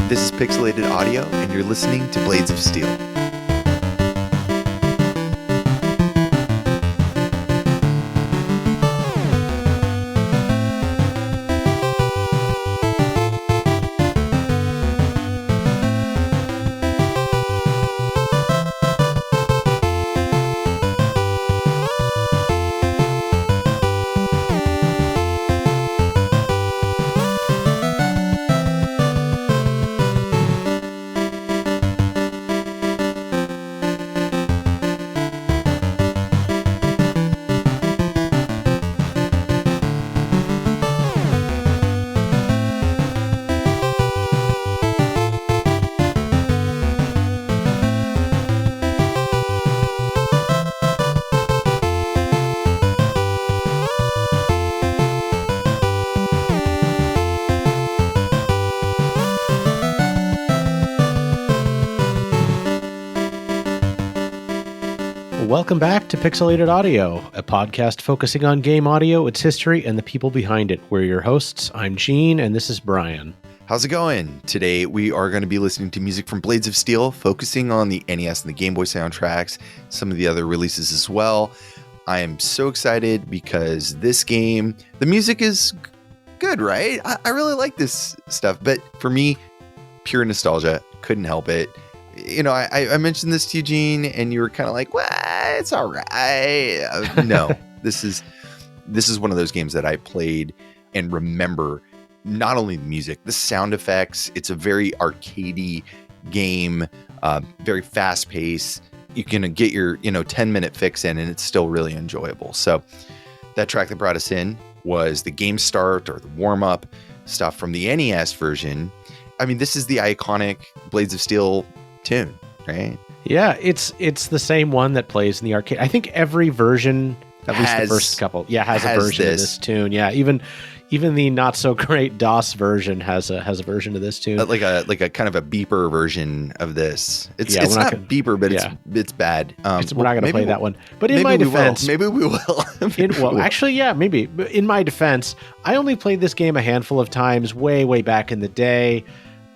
This is Pixelated Audio, and you're listening to Blades of Steel. Welcome back to Pixelated Audio, a podcast focusing on game audio, its history, and the people behind it. We're your hosts. I'm Gene, and this is Brian. How's it going? Today we are going to be listening to music from Blades of Steel, focusing on the NES and the Game Boy soundtracks, some of the other releases as well. I am so excited because this game, the music is good, right? I really like this stuff, but for me, pure nostalgia, couldn't help it. You know, I mentioned this to you, Gene, and you were kind of like, well, it's all right. No, this is one of those games that I played and remember not only the music, the sound effects. It's a very arcadey game, very fast paced. You can get your, 10-minute fix in and it's still really enjoyable. So that track that brought us in was the game start or the warm up stuff from the NES version. I mean, this is the iconic Blades of Steel tune, right? Yeah, it's the same one that plays in the arcade. I think every version, at least the first couple, has a version of this tune. Yeah, even the not so great DOS version has a version of this tune. Like a kind of a beeper version of this. It's not beeper, but it's bad. We're not going to play that one. But in my defense, maybe we will. Actually, maybe. But in my defense, I only played this game a handful of times, way back in the day.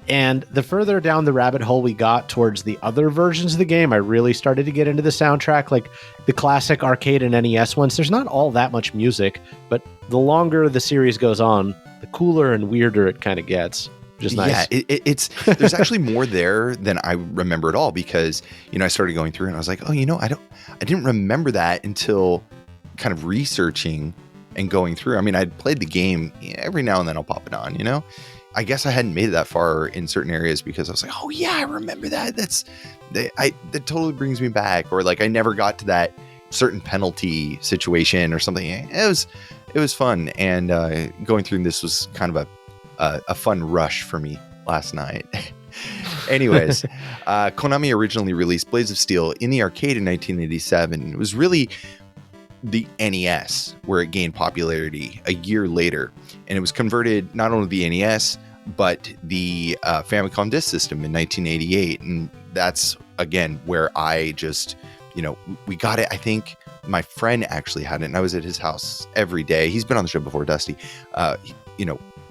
And the further down the rabbit hole we got towards the other versions of the game, I really started to get into the soundtrack, like the classic arcade and NES ones. There's not all that much music, but the longer the series goes on, the cooler and weirder it kind of gets, which is nice. Yeah, it's there's actually more there than I remember at all because, I started going through and I was like, I didn't remember that until kind of researching and going through. I mean, I'd played the game every now and then I'll pop it on, I guess I hadn't made it that far in certain areas because I was like, oh yeah, I remember that. That totally brings me back. Or like I never got to that certain penalty situation or something. It was fun. And going through this was kind of a fun rush for me last night. Anyways, Konami originally released Blades of Steel in the arcade in 1987. It was really the NES where it gained popularity a year later. And it was converted not only to the NES, but the Famicom Disk System in 1988. And that's, again, where I just, we got it. I think my friend actually had it, and I was at his house every day. He's been on the show before, Dusty.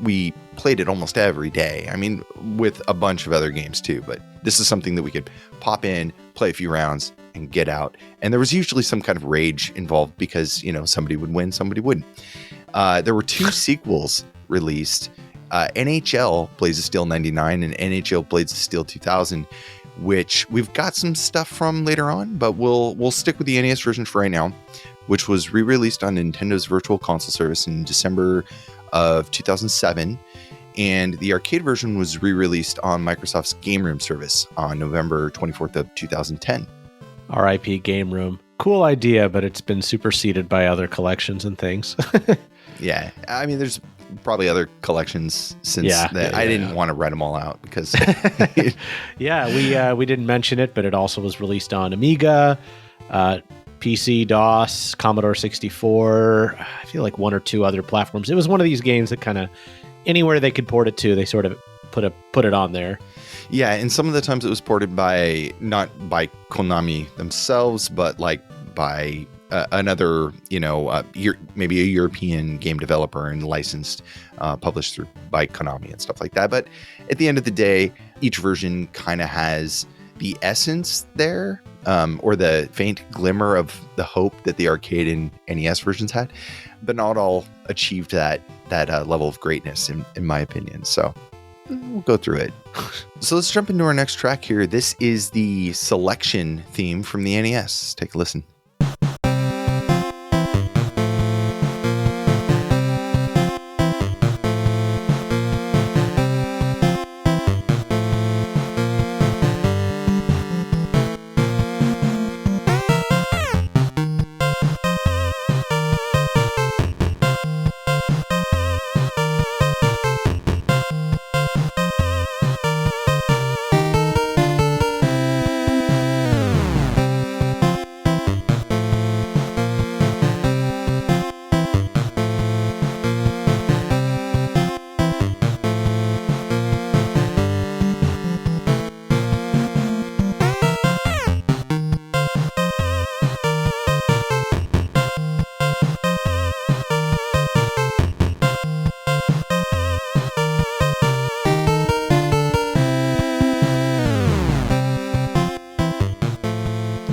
We played it almost every day. I mean, with a bunch of other games too. But this is something that we could pop in, play a few rounds, and get out. And there was usually some kind of rage involved because, somebody would win, somebody wouldn't. There were two sequels released, NHL Blades of Steel 99 and NHL Blades of Steel 2000, which we've got some stuff from later on, but we'll stick with the NES version for right now, which was re-released on Nintendo's Virtual Console service in December of 2007. And the arcade version was re-released on Microsoft's Game Room service on November 24th of 2010. R.I.P. Game Room. Cool idea, but it's been superseded by other collections and things. Yeah, I mean, there's probably other collections since I didn't want to write them all out because... Yeah, we didn't mention it, but it also was released on Amiga, PC, DOS, Commodore 64, I feel like one or two other platforms. It was one of these games that kind of, anywhere they could port it to, they sort of put it on there. Yeah, and some of the times it was ported by, not by Konami themselves, but like by another, maybe a European game developer and licensed, published by Konami and stuff like that. But at the end of the day, each version kind of has the essence there, or the faint glimmer of the hope that the arcade and NES versions had, but not all achieved that level of greatness, in my opinion. So we'll go through it. So let's jump into our next track here. This is the selection theme from the NES. Take a listen.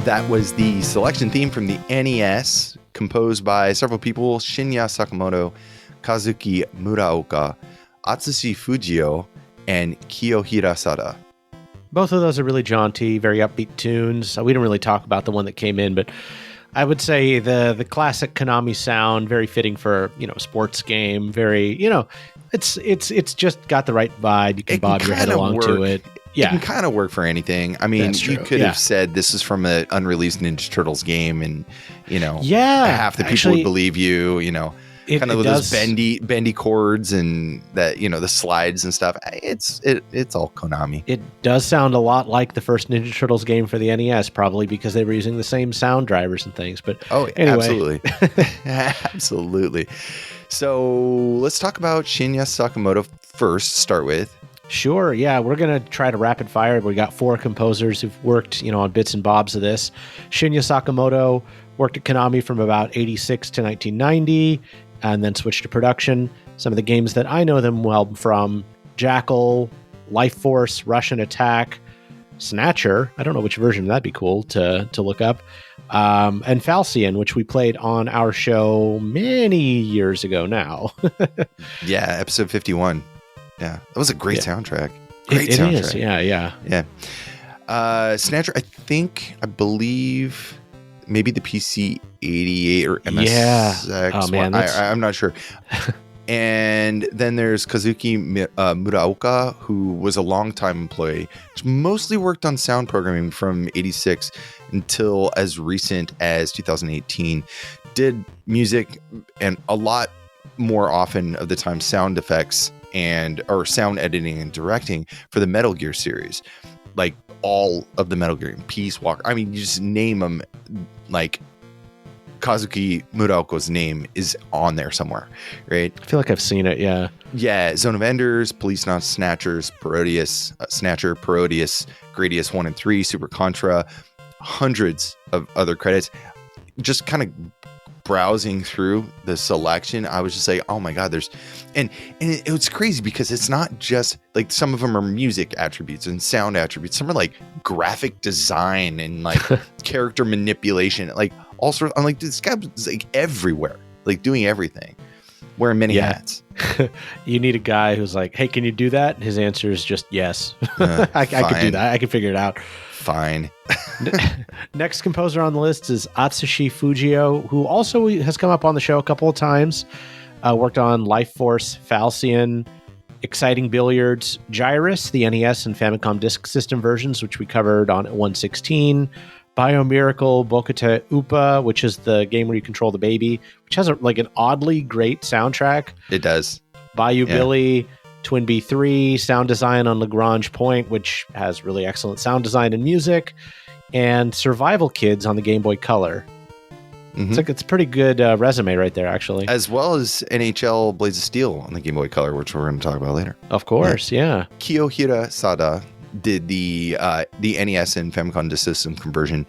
That was the selection theme from the NES, composed by several people: Shinya Sakamoto, Kazuki Muraoka, Atsushi Fujio, and Kiyohira Sada. Both of those are really jaunty, very upbeat tunes. We didn't really talk about the one that came in, but I would say the classic Konami sound, very fitting for, a sports game. Very, it's just got the right vibe. You can bob your head along to it. Yeah. It can kind of work for anything. I mean, you could have said this is from an unreleased Ninja Turtles game, and half the people would believe you. Kind of with those bendy chords and that, the slides and stuff. It's all Konami. It does sound a lot like the first Ninja Turtles game for the NES, probably because they were using the same sound drivers and things. But anyway. Absolutely, absolutely. So let's talk about Shinya Sakamoto first. Start with. Sure. Yeah, we're going to try to rapid fire. We got 4 composers who've worked, on bits and bobs of this. Shinya Sakamoto worked at Konami from about 86 to 1990 and then switched to production. Some of the games that I know them well from: Jackal, Life Force, Russian Attack, Snatcher. I don't know which version. That'd be cool to look up. And Falcion, which we played on our show many years ago now. Yeah, episode 51. Yeah, that was a great soundtrack. Great soundtrack. It is, yeah. Snatcher, I believe maybe the PC 88 or MSX. Yeah. Oh, man, I'm not sure. And then there's Kazuki Muraoka, who was a longtime employee, which mostly worked on sound programming from 86 until as recent as 2018. Did music and a lot more often of the time sound effects or sound editing and directing for the Metal Gear series. Like all of the Metal Gear, Peace Walker. I mean, you just name them, like Kazuki Muraoka's name is on there somewhere, right? I feel like I've seen it, yeah. Yeah, Zone of Enders, Police Not Snatchers, Parodius, Snatcher, Parodius, Gradius 1 and 3, Super Contra, hundreds of other credits. Just kind of browsing through the selection, I was just like, oh my god, and it was crazy because it's not just like some of them are music attributes and sound attributes, some are like graphic design and like character manipulation, like all sorts. I'm like, this guy was like everywhere, like doing everything, wearing many hats. You need a guy who's like, hey, can you do that? And his answer is just yes. I could do that. I can figure it out. Fine. Next composer on the list is Atsushi Fujio, who also has come up on the show a couple of times. Worked on Life Force, Falcion, Exciting Billiards, Gyrus, the NES and Famicom Disk System versions, which we covered on 116. Biomiracle, Bokute Upa, which is the game where you control the baby, which has an oddly great soundtrack. It does. Bayou Billy, Twin B3, sound design on Lagrange Point, which has really excellent sound design and music, and Survival Kids on the Game Boy Color. Mm-hmm. It's a pretty good resume right there, actually. As well as NHL Blades of Steel on the Game Boy Color, which we're going to talk about later. Of course, yeah. Kiyohira Sada did the NES and Famicom Disk System conversion.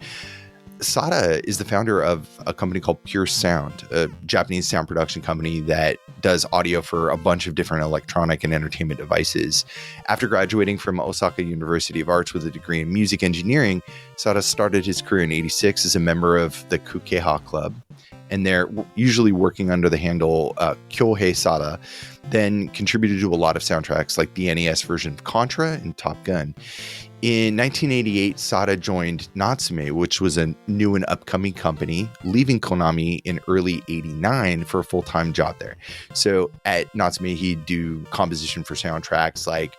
Sada is the founder of a company called Pure Sound, a Japanese sound production company that does audio for a bunch of different electronic and entertainment devices. After graduating from Osaka University of Arts with a degree in music engineering, Sada started his career in '86 as a member of the Kukeha Club, and they're usually working under the handle Kyohei Sada, then contributed to a lot of soundtracks like the NES version of Contra and Top Gun. In 1988, Sada joined Natsume, which was a new and upcoming company, leaving Konami in early '89 for a full-time job there. So at Natsume, he'd do composition for soundtracks like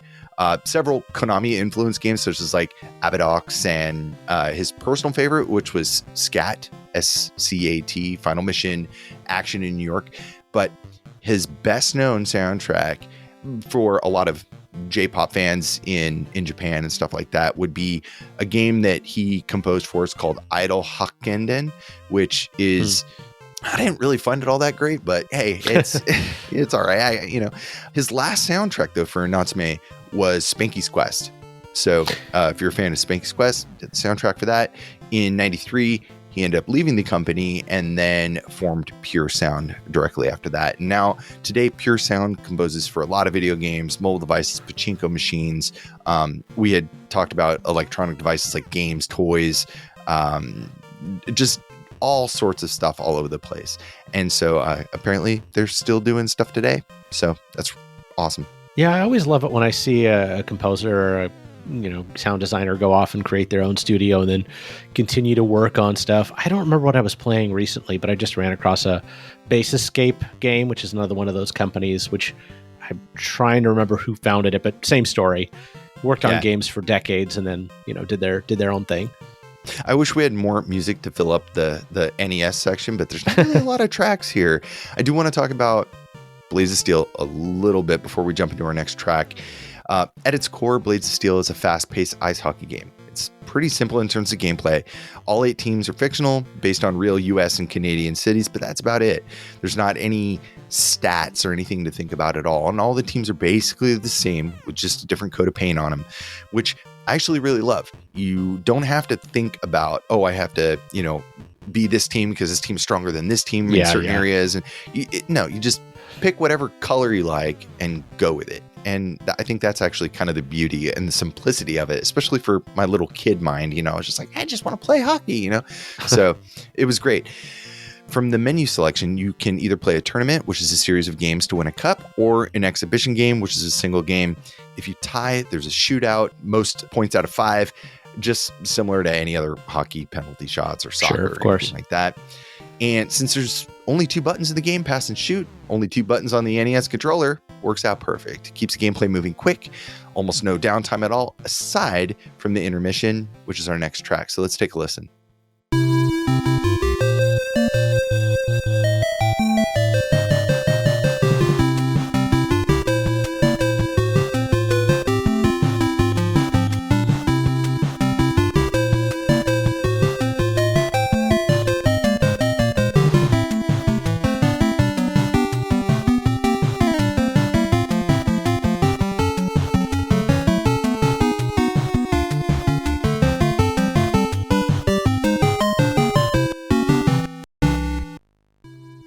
several Konami-influenced games, such as like Abadox, and his personal favorite, which was SCAT, SCAT, Final Mission, Action in New York. But his best-known soundtrack for a lot of J-pop fans in Japan and stuff like that would be a game that he composed for us called Idol Hakkenden, which is I didn't really find it all that great, but hey, it's all right. His last soundtrack though for Natsume was Spanky's Quest. So if you're a fan of Spanky's Quest, did the soundtrack for that. In '93, he ended up leaving the company and then formed Pure Sound directly after that. And now, today, Pure Sound composes for a lot of video games, mobile devices, pachinko machines. We had talked about electronic devices like games, toys, just all sorts of stuff all over the place. And so apparently they're still doing stuff today. So that's awesome. Yeah, I always love it when I see a composer or a sound designer go off and create their own studio and then continue to work on stuff. I don't remember what I was playing recently, but I just ran across a Bass Escape game, which is another one of those companies, which I'm trying to remember who founded it, but same story. Worked on games for decades and then, did their own thing. I wish we had more music to fill up the NES section, but there's not really a lot of tracks here. I do want to talk about Blades of Steel a little bit before we jump into our next track. At its core, Blades of Steel is a fast-paced ice hockey game. It's pretty simple in terms of gameplay. All 8 teams are fictional, based on real US and Canadian cities, but that's about it. There's not any stats or anything to think about at all, and all the teams are basically the same, with just a different coat of paint on them, which I actually really love. You don't have to think about, I have to, be this team because this team's stronger than this team in certain areas. And you just pick whatever color you like and go with it. And I think that's actually kind of the beauty and the simplicity of it, especially for my little kid mind. I was just like, I just want to play hockey, So it was great. From the menu selection, you can either play a tournament, which is a series of games to win a cup, or an exhibition game, which is a single game. If you tie, there's a shootout, most points out of 5, just similar to any other hockey penalty shots or soccer or anything like that. And since there's only 2 buttons in the game, pass and shoot, only 2 buttons on the NES controller, works out perfect. Keeps the gameplay moving quick, almost no downtime at all, aside from the intermission, which is our next track. So let's take a listen.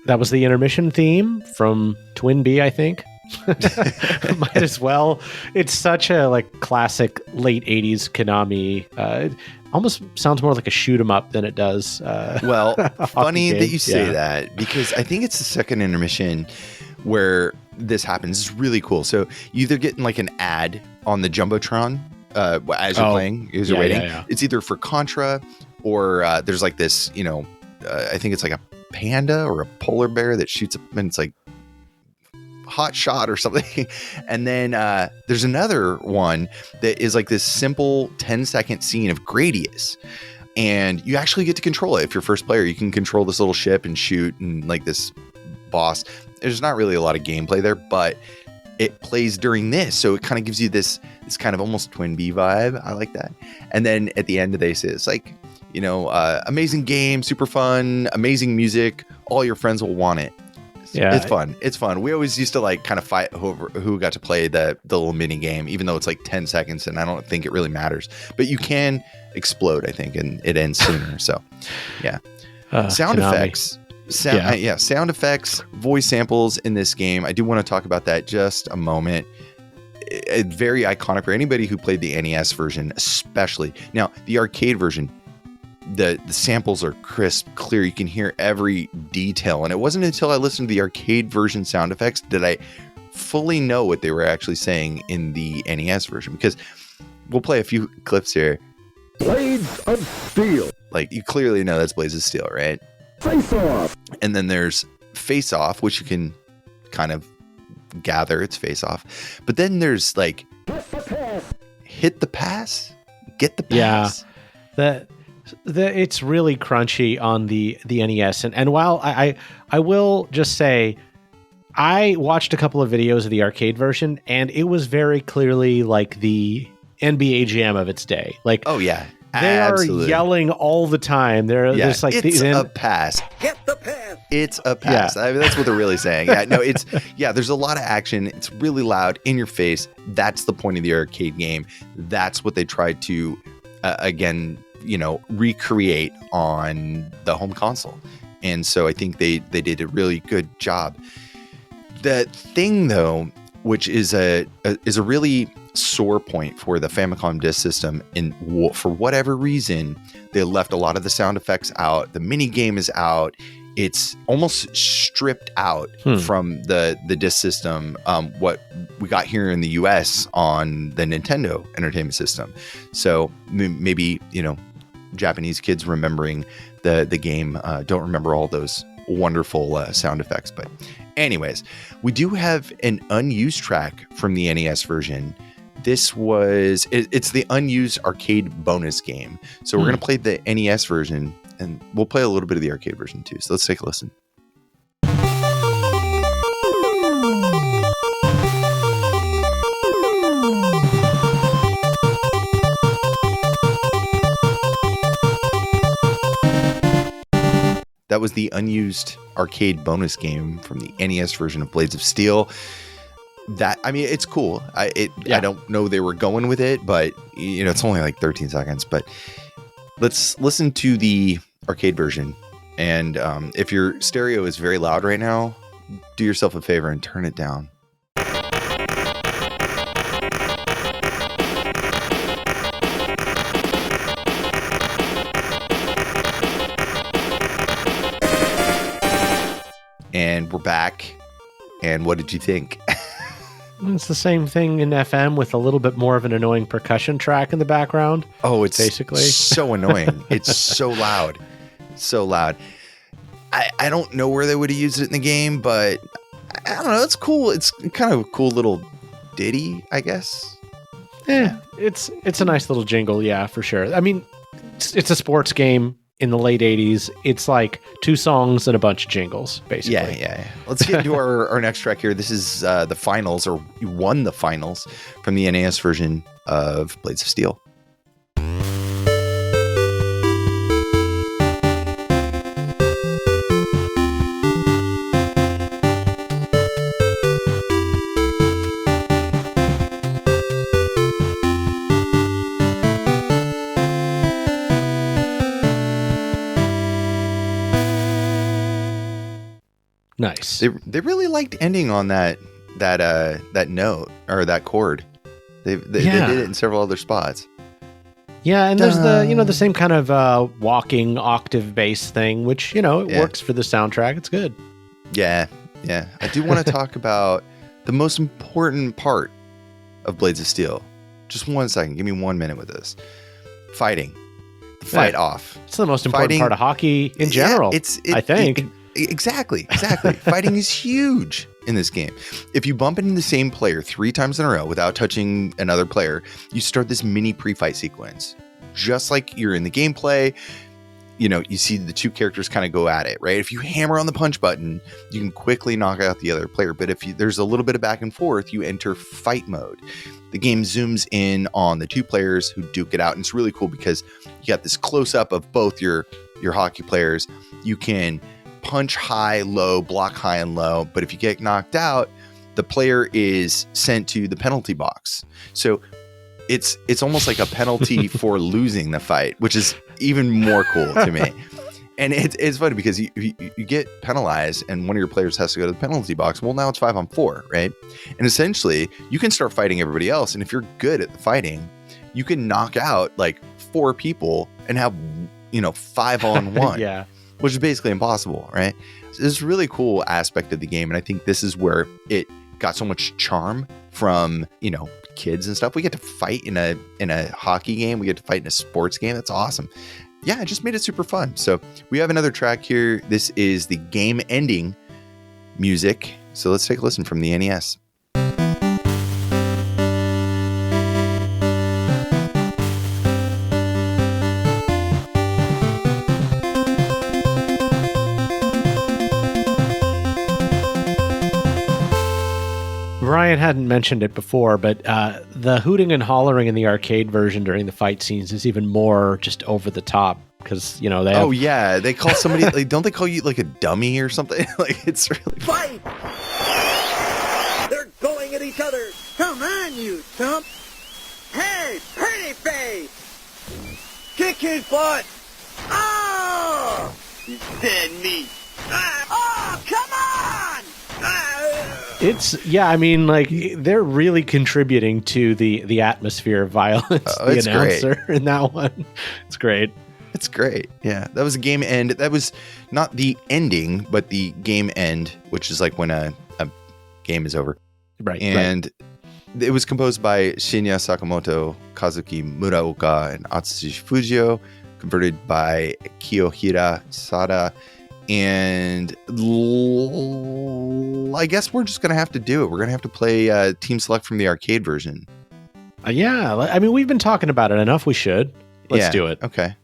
That was the intermission theme from Twin Bee, I think. Might as well. It's such a classic late 80s Konami. It almost sounds more like a shoot 'em up than it does. Funny that you say that, because I think it's the second intermission where this happens. It's really cool. So you either get an ad on the Jumbotron as you're playing, as you're waiting. Yeah. It's either for Contra or there's this, I think it's a panda or a polar bear that shoots up, and it's hot shot or something. And then there's another one that is this simple 10-second scene of Gradius, and you actually get to control it. If you're first player, you can control this little ship and shoot, and this boss. There's not really a lot of gameplay there, but it plays during this, so it kind of gives you this kind of almost Twin Bee vibe. I like that. And then at the end they say it's amazing game, super fun, amazing music, all your friends will want it. It's fun. It's fun. We always used to like kind of fight over who got to play the little mini game, even though it's like 10 seconds and I don't think it really matters. But you can explode, I think, and it ends sooner. So, yeah. Sound Konami. effects. Sound effects, voice samples in this game. I do want to talk about that just a moment. Very iconic for anybody who played the NES version, especially. Now, the arcade version, the samples are crisp, clear. You can hear every detail. And it wasn't until I listened to the arcade version sound effects that I fully know what they were actually saying in the NES version. Because we'll play a few clips here. Blades of Steel. Like, you clearly know that's Blades of Steel, right? Face Off. And then there's Face Off, which you can kind of gather it's Face Off. But then there's like Hit the Pass, Get the Pass. Yeah. It's really crunchy on the NES. And while I will just say, I watched a couple of videos of the arcade version, and it was very clearly like the NBA Jam of its day. Like, oh yeah, they are yelling all the time. They're just like, it's a pass. Get the pass. It's a pass. Yeah. I mean, that's what they're really saying. Yeah, no, there's a lot of action. It's really loud, in your face. That's the point of the arcade game. That's what they tried to, again, recreate on the home console. And so I think they did a really good job. The thing, though, which is a really sore point for the Famicom disk system, and for whatever reason, they left a lot of the sound effects out. The mini game is out. It's almost stripped out from the disk system. What we got here in the US on the Nintendo Entertainment System. So maybe, Japanese kids remembering the game don't remember all those wonderful sound effects. But anyways, we do have an unused track from the NES version. It's the unused arcade bonus game. So we're going to play the NES version, and we'll play a little bit of the arcade version too. So let's take a listen. That was the unused arcade bonus game from the NES version of Blades of Steel. It's cool. I don't know they were going with it, but it's only like 13 seconds. But let's listen to the arcade version. And if your stereo is very loud right now, do yourself a favor and turn it down. And we're back. And what did you think? It's the same thing in FM with a little bit more of an annoying percussion track in the background. Oh, it's basically so annoying. It's so loud. So loud. I don't know where they would have used it in the game, but I don't know. It's cool. It's kind of a cool little ditty, I guess. Yeah, it's a nice little jingle. Yeah, for sure. I mean, it's a sports game in the late 80s. It's like 2 songs and a bunch of jingles, basically. Yeah. Let's get into our next track here. This is the finals, or you won the finals from the NES version of Blades of Steel. Nice. They really liked ending on that note, or that chord. They did it in several other spots. Yeah, and there's the same kind of walking octave bass thing, which it works for the soundtrack. It's good. Yeah. I do want to talk about the most important part of Blades of Steel. Just 1 second. Give me 1 minute with this. Fighting. The fight off. It's the most important part of hockey in general. I think. Exactly. Fighting is huge in this game. If you bump into the same player 3 times in a row without touching another player, you start this mini pre-fight sequence. Just like you're in the gameplay, you see the 2 characters kind of go at it, right? If you hammer on the punch button, you can quickly knock out the other player. But if there's a little bit of back and forth, you enter fight mode. The game zooms in on the 2 players who duke it out. And it's really cool because you got this close up of both your hockey players. You can punch high, low, block high and low. But if you get knocked out, the player is sent to the penalty box. So it's almost like a penalty for losing the fight, which is even more cool to me. And it's funny because you get penalized and one of your players has to go to the penalty box. Well, now it's 5-on-4, right? And essentially, you can start fighting everybody else. And if you're good at the fighting, you can knock out like 4 people and have, 5-on-1. Yeah. Which is basically impossible, right? This is a really cool aspect of the game. And I think this is where it got so much charm from, kids and stuff. We get to fight in a hockey game. We get to fight in a sports game. That's awesome. Yeah, it just made it super fun. So we have another track here. This is the game ending music. So let's take a listen from the NES. Brian hadn't mentioned it before, but the hooting and hollering in the arcade version during the fight scenes is even more just over the top because, they have... Oh, yeah. They call somebody... like, don't they call you like a dummy or something? Like, it's really... Fight! They're going at each other. Come on, you chump. Hey, pretty face. Kick his butt. Oh! He's dead meat. Oh, come on! They're really contributing to the atmosphere of violence. The announcer great. In that one. It's great. It's great. Yeah. That was a game end. That was not the ending, but the game end, which is like when a game is over. Right. And it was composed by Shinya Sakamoto, Kazuki Muraoka, and Atsushi Fujio, converted by Kiyohira Sada. And I guess we're just going to have to do it. We're going to have to play Team Select from the arcade version. Yeah. We've been talking about it enough. We should. Let's do it. Okay.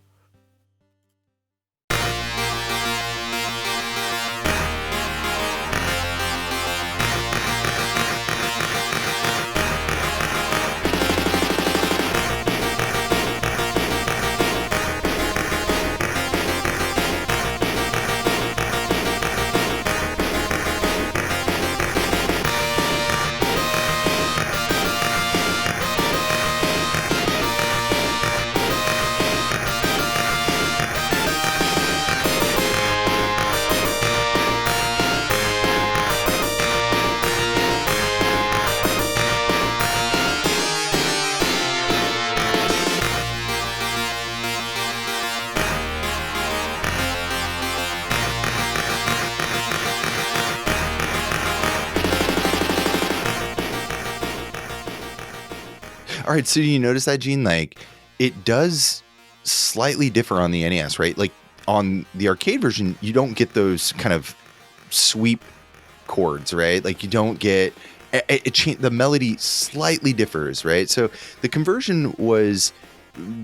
All right, so you notice that, Gene? Like, it does slightly differ on the NES, right? Like, on the arcade version, you don't get those kind of sweep chords, right? Like, you don't get... the melody slightly differs, right? So the conversion was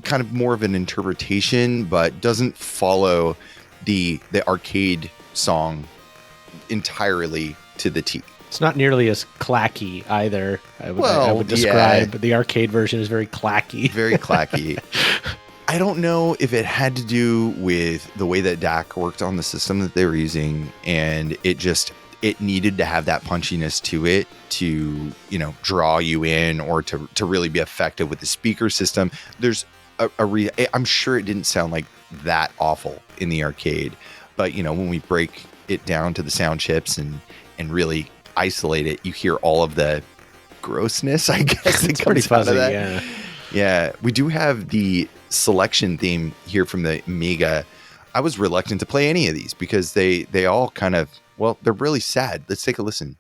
kind of more of an interpretation, but doesn't follow the arcade song entirely to the T. It's not nearly as clacky either. I would describe the arcade version as very clacky. Very clacky. I don't know if it had to do with the way that DAC worked on the system that they were using, and it needed to have that punchiness to it to, draw you in or to really be effective with the speaker system. There's I'm sure it didn't sound like that awful in the arcade, but when we break it down to the sound chips and really isolate it, you hear all of the grossness, I guess, that comes fuzzy, out of that. Yeah. We do have the selection theme here from the Amiga. I was reluctant to play any of these because they all kind of, they're really sad. Let's take a listen.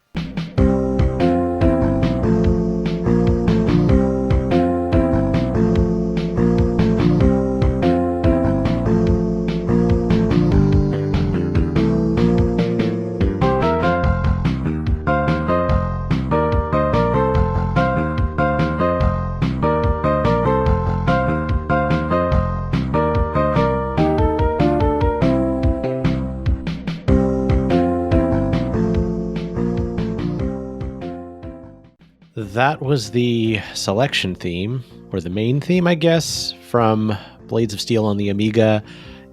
That was the selection theme, or the main theme, I guess, from Blades of Steel on the Amiga.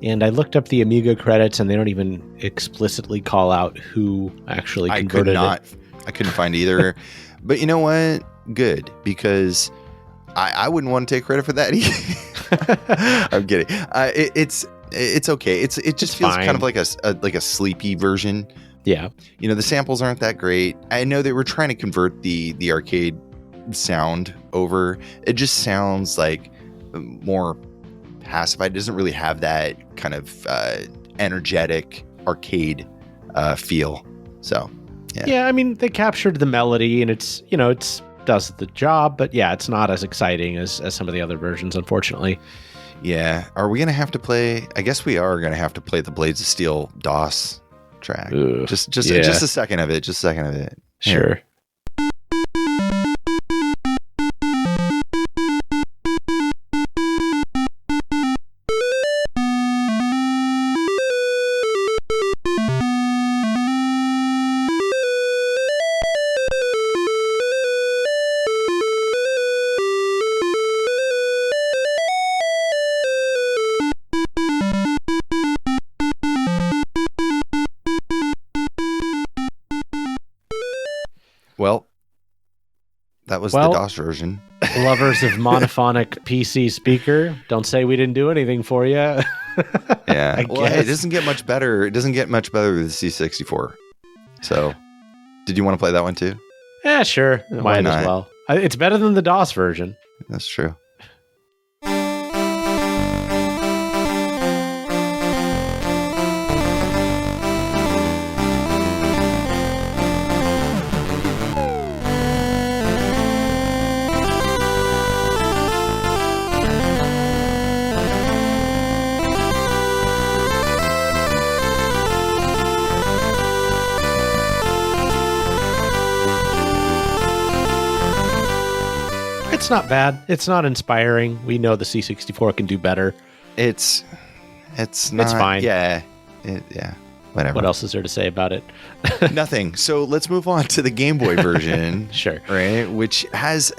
And I looked up the Amiga credits, and they don't even explicitly call out who actually converted it. I couldn't find either. But you know what? Good, because I wouldn't want to take credit for that either. I'm kidding. It's okay. It just feels fine. kind of like a sleepy version. Yeah. You know, the samples aren't that great. I know they were trying to convert the arcade sound over. It just sounds like more pacified. It doesn't really have that kind of energetic arcade feel. So, yeah. Yeah, I mean, they captured the melody, and it's does the job, but yeah, it's not as exciting as some of the other versions, unfortunately. Yeah. Are we going to have to play? I guess we are going to have to play the Blades of Steel DOS track. Ugh, just a second of it. Sure. Well, that was the DOS version. Lovers of monophonic PC speaker, don't say we didn't do anything for you. Yeah. I Well, hey, it guess. doesn't get much better. It doesn't get much better with the C64. So, did you want to play that one too? Yeah, sure. Why Might not? as well. It's better than the DOS version. That's true. It's not bad. It's not inspiring. We know the C64 can do better. It's not. fine. Yeah. Whatever. What else is there to say about it? Nothing. So let's move on to the Game Boy version. Sure. Right, which has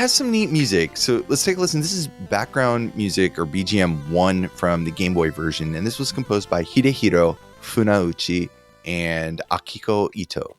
some neat music. So let's take a listen. This is background music, or BGM 1 from the Game Boy version, and this was composed by Hidehiro Funauchi and Akiko Ito.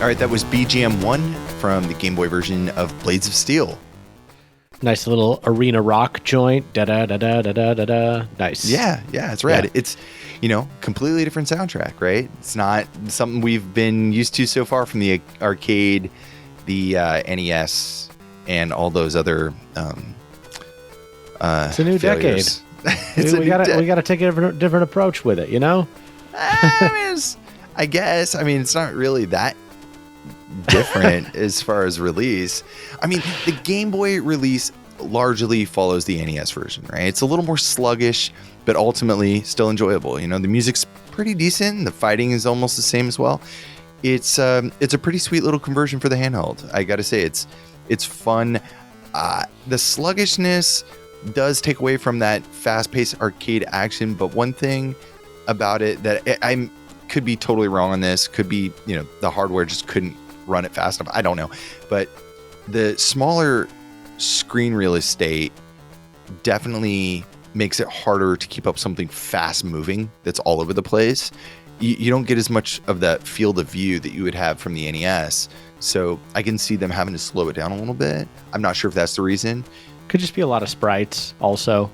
All right, that was BGM 1 from the Game Boy version of Blades of Steel. Nice little arena rock joint. Da da da da da da da da. Nice. Yeah, it's rad. Yeah. It's, completely different soundtrack, right? It's not something we've been used to so far from the arcade, the NES, and all those other It's a new failures. decade. we gotta take a different approach with it, you know? I guess. I mean, it's not really that different as far as release. I mean, the Game Boy release largely follows the NES version, right? It's a little more sluggish, but ultimately still enjoyable. The music's pretty decent. The fighting is almost the same as well. It's a pretty sweet little conversion for the handheld. I gotta say, it's fun. The sluggishness does take away from that fast-paced arcade action, but one thing about it that I could be totally wrong on this, could be, the hardware just couldn't run it fast enough. I don't know. But the smaller screen real estate definitely makes it harder to keep up something fast moving that's all over the place. You don't get as much of that field of view that you would have from the NES. So I can see them having to slow it down a little bit. I'm not sure if that's the reason. Could just be a lot of sprites also.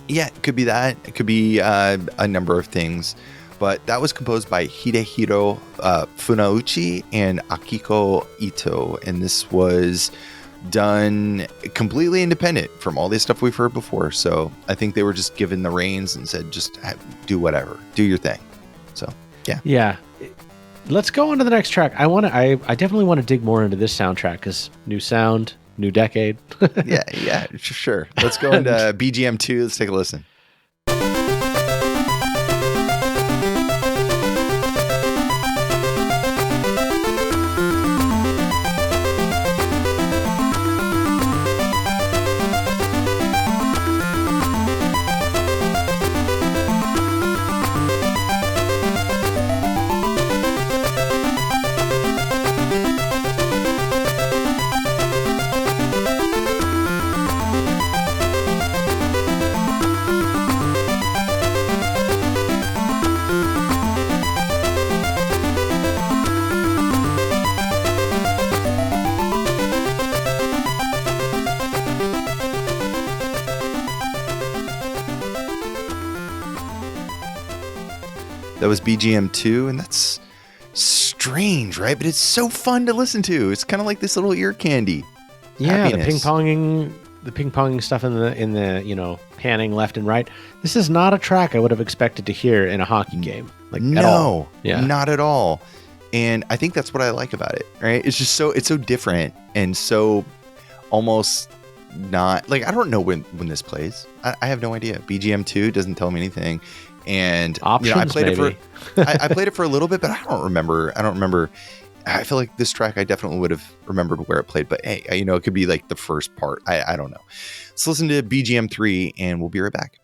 Yeah, it could be that. It could be a number of things. But that was composed by Hidehiro Funauchi and Akiko Ito. And this was done completely independent from all this stuff we've heard before. So I think they were just given the reins and said, just do whatever. Do your thing. So, yeah. Yeah. Let's go on to the next track. I definitely want to dig more into this soundtrack because new sound, new decade. yeah, sure. Let's go into BGM 2. Let's take a listen. That was BGM 2, and that's strange, right? But it's so fun to listen to. It's kind of like this little ear candy. Yeah, Happiness. the ping ponging stuff in the panning left and right. This is not a track I would have expected to hear in a hockey game. At all. Yeah. Not at all. And I think that's what I like about it, right? It's so different and so almost not like, I don't know when this plays. I have no idea. BGM 2 doesn't tell me anything. And options, I played maybe. I played it for a little bit, but I don't remember. I feel like this track I definitely would have remembered where it played, but hey, it could be like the first part. I don't know. Let's listen to BGM 3 and we'll be right back.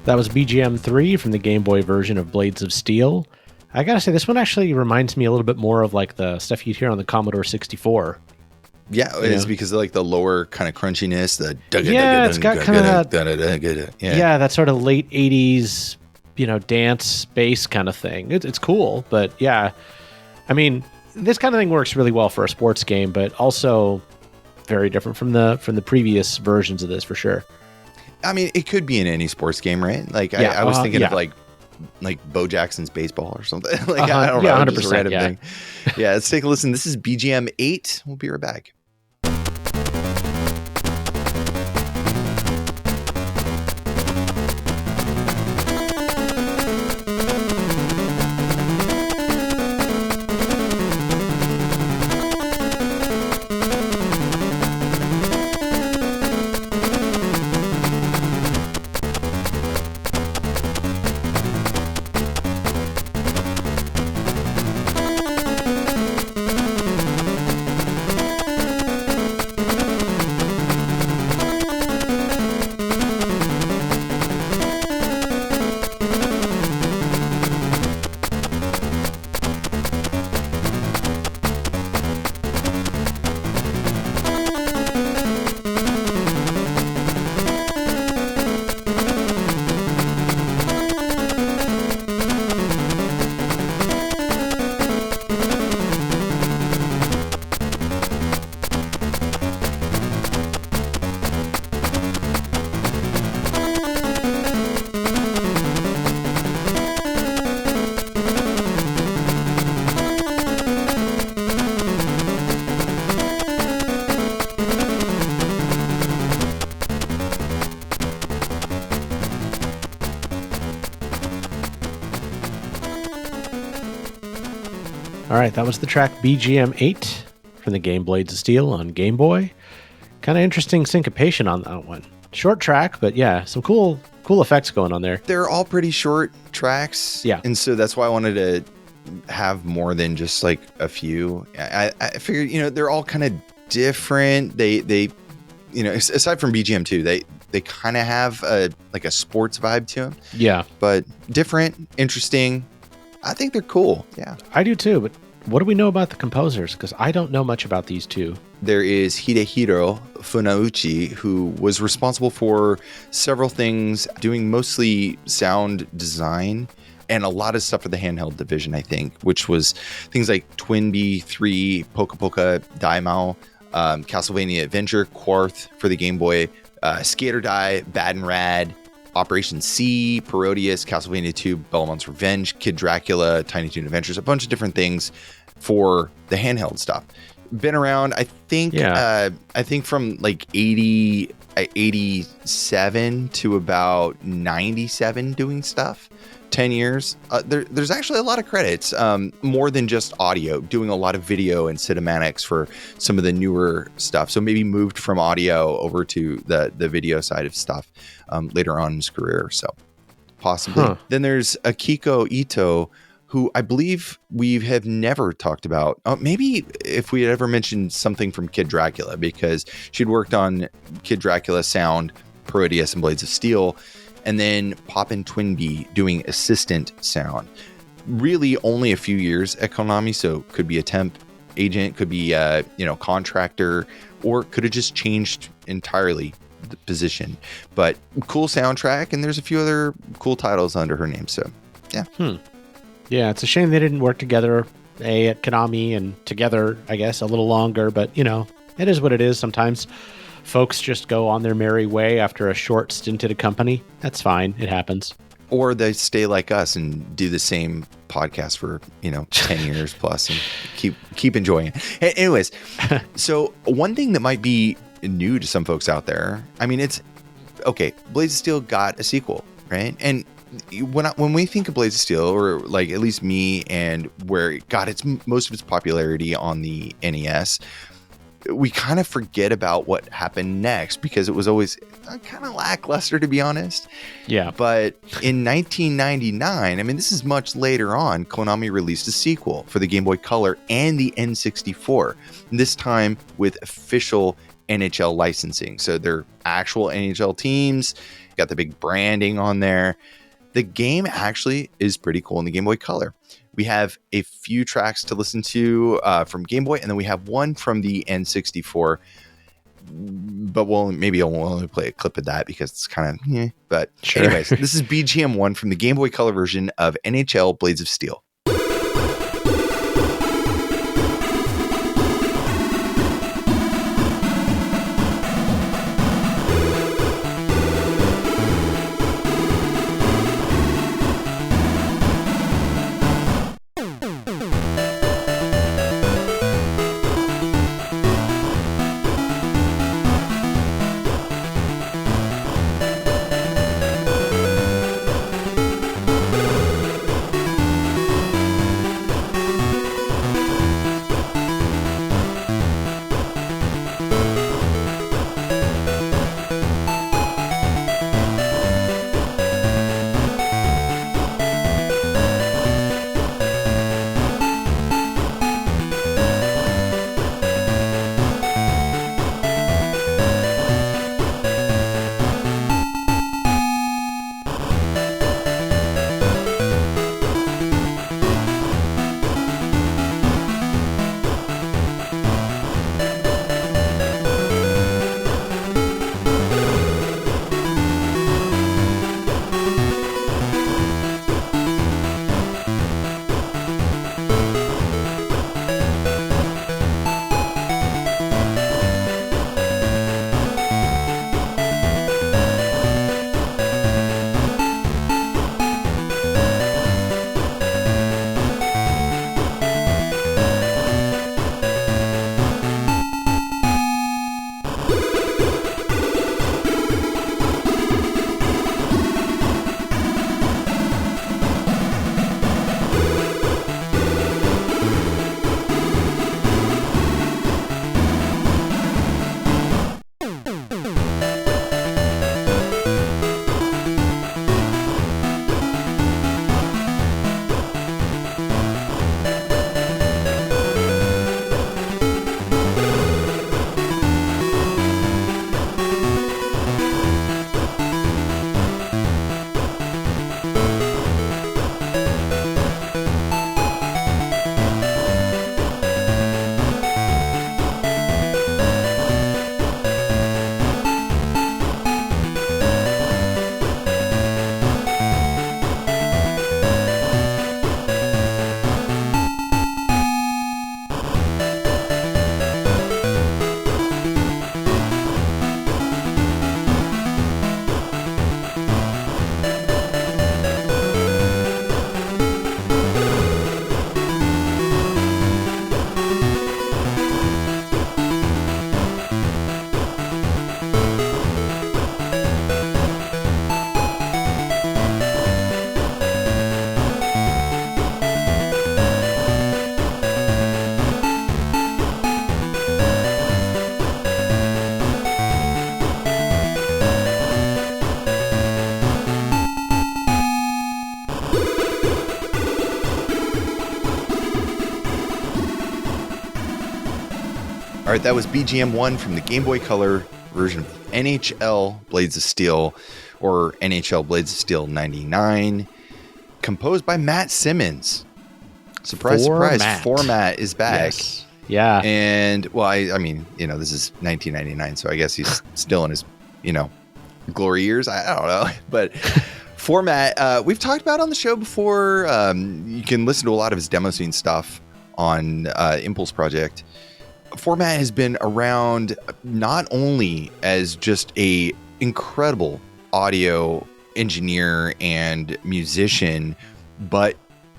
That was BGM 3 from the Game Boy version of Blades of Steel. I gotta say, this one actually reminds me a little bit more of like the stuff you'd hear on the Commodore 64. Yeah, it's because of like the lower kind of crunchiness. It's got kind of that. Yeah, that sort of late 80s, dance bass kind of thing. It's cool, but yeah, I mean, this kind of thing works really well for a sports game, but also very different from the previous versions of this for sure. I mean, it could be in any sports game, right? Like I was thinking of like Bo Jackson's baseball or something. Like I don't know, 100%, just a random thing. Yeah, let's take a listen. This is BGM 8. We'll be right back. All right, that was the track BGM 8 from the game Blades of Steel on Game Boy. Kind of interesting syncopation on that one. Short track, but yeah, some cool effects going on there. They're all pretty short tracks. Yeah. And so that's why I wanted to have more than just like a few. I figured, they're all kind of different. They aside from BGM 2, they kind of have a sports vibe to them. Yeah. But different, interesting. I think they're cool. Yeah. I do too, but what do we know about the composers? Because I don't know much about these two. There is Hidehiro Funauchi, who was responsible for several things, doing mostly sound design and a lot of stuff for the handheld division, I think, which was things like Twinbee 3, Poka Poka, Daimao, Castlevania Adventure, Quarth for the Game Boy, Skater Die, Bad and Rad, Operation C, Parodius, Castlevania 2, Belmont's Revenge, Kid Dracula, Tiny Toon Adventures, a bunch of different things for the handheld stuff. Been around, I think from like 87 to about 97 doing stuff. 10 years. There's actually a lot of credits, more than just audio, doing a lot of video and cinematics for some of the newer stuff. So maybe moved from audio over to the video side of stuff later on in his career. So possibly. Then there's Akiko Ito, who I believe we have never talked about. Maybe if we had ever mentioned something from Kid Dracula, because she'd worked on Kid Dracula sound, Parodius, and Blades of Steel. And then Poppin' Twinbee doing assistant sound. Really only a few years at Konami, so could be a temp agent, could be contractor, or could have just changed entirely the position. But cool soundtrack, and there's a few other cool titles under her name. So yeah. Yeah, it's a shame they didn't work together at Konami and together, I guess, a little longer, but it is what it is sometimes. Folks just go on their merry way after a short stint at a company. That's fine. It happens. Or they stay like us and do the same podcast for, 10 years plus and keep enjoying it. Anyways, so one thing that might be new to some folks out there, I mean, it's okay. Blades of Steel got a sequel, right? And when we think of Blades of Steel, or like at least me, and where it got most of its popularity on the NES, we kind of forget about what happened next because it was always kind of lackluster, to be honest. Yeah. But in 1999, I mean, this is much later on, Konami released a sequel for the Game Boy Color and the N64, this time with official NHL licensing. So they're actual NHL teams, got the big branding on there. The game actually is pretty cool in the Game Boy Color. We have a few tracks to listen to from Game Boy, and then we have one from the N64. But maybe I'll only play a clip of that because it's kind of, But sure. Anyways, this is BGM 1 from the Game Boy Color version of NHL Blades of Steel. All right, that was BGM 1 from the Game Boy Color version of NHL Blades of Steel, or NHL Blades of Steel 99, composed by Matt Simmons. Surprise, surprise, Format is back. Yes. Yeah. And, well, I mean, this is 1999, so I guess he's still in his, glory years. I don't know. But Format, we've talked about on the show before. You can listen to a lot of his demo scene stuff on Impulse Project. Format has been around not only as just a incredible audio engineer and musician, but